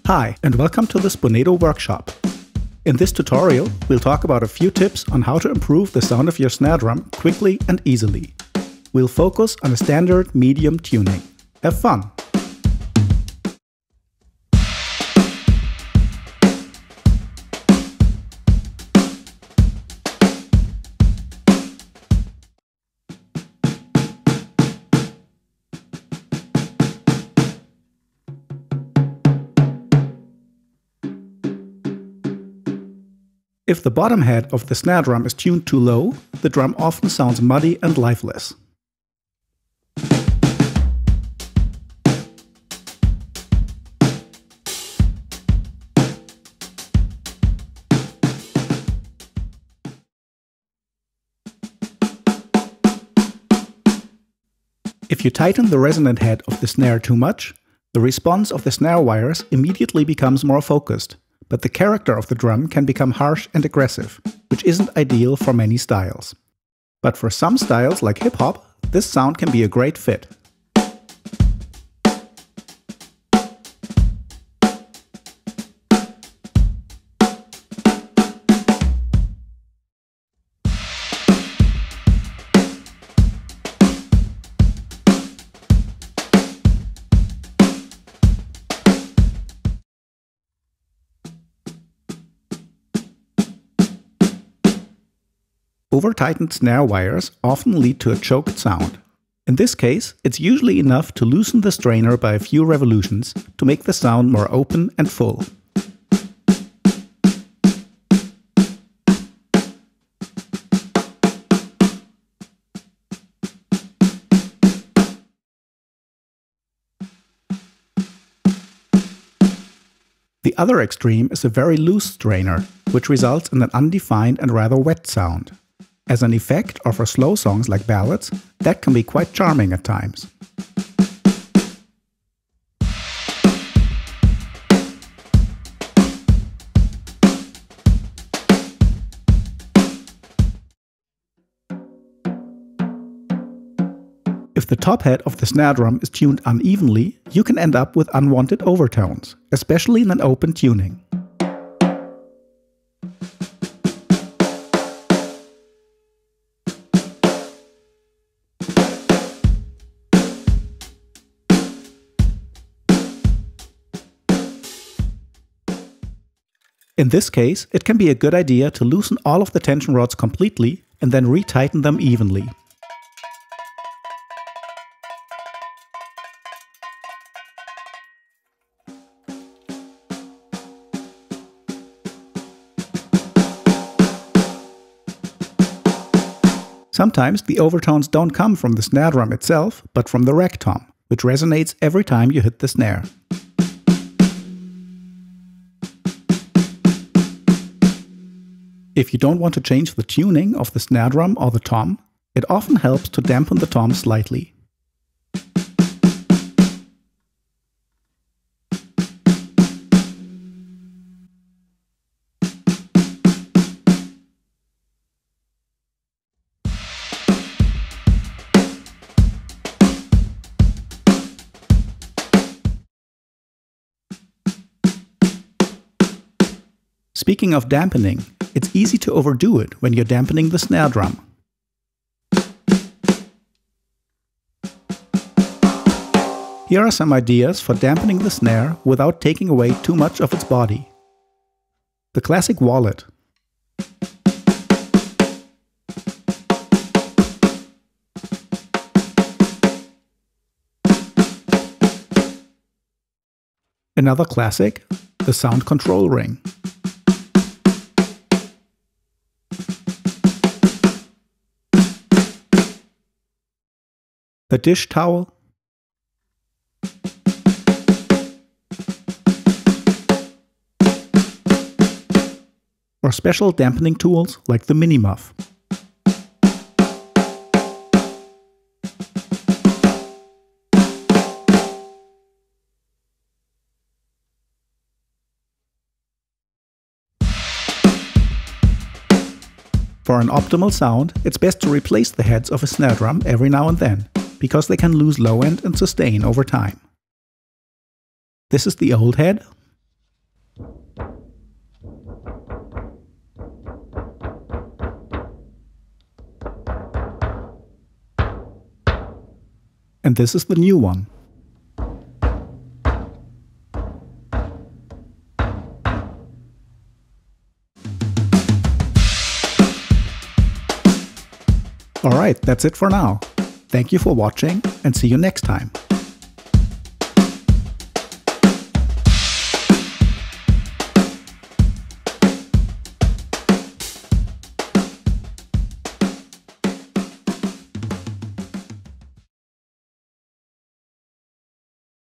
Hi, and welcome to this Bonedo workshop. In this tutorial, we'll talk about a few tips on how to improve the sound of your snare drum quickly and easily. We'll focus on a standard medium tuning. Have fun! If the bottom head of the snare drum is tuned too low, the drum often sounds muddy and lifeless. If you tighten the resonant head of the snare too much, the response of the snare wires immediately becomes more focused. But the character of the drum can become harsh and aggressive, which isn't ideal for many styles. But for some styles like hip-hop, this sound can be a great fit. Over-tightened snare wires often lead to a choked sound. In this case, it's usually enough to loosen the strainer by a few revolutions to make the sound more open and full. The other extreme is a very loose strainer, which results in an undefined and rather wet sound. As an effect, or for slow songs like ballads, that can be quite charming at times. If the top head of the snare drum is tuned unevenly, you can end up with unwanted overtones, especially in an open tuning. In this case, it can be a good idea to loosen all of the tension rods completely and then retighten them evenly. Sometimes the overtones don't come from the snare drum itself, but from the rack tom, which resonates every time you hit the snare. If you don't want to change the tuning of the snare drum or the tom, it often helps to dampen the tom slightly. Speaking of dampening, it's easy to overdo it when you're dampening the snare drum. Here are some ideas for dampening the snare without taking away too much of its body. The classic wallet. Another classic, the sound control ring. The dish towel, or special dampening tools like the mini muff. For an optimal sound, it's best to replace the heads of a snare drum every now and then, because they can lose low end and sustain over time. This is the old head, and this is the new one. Alright, that's it for now. Thank you for watching and see you next time.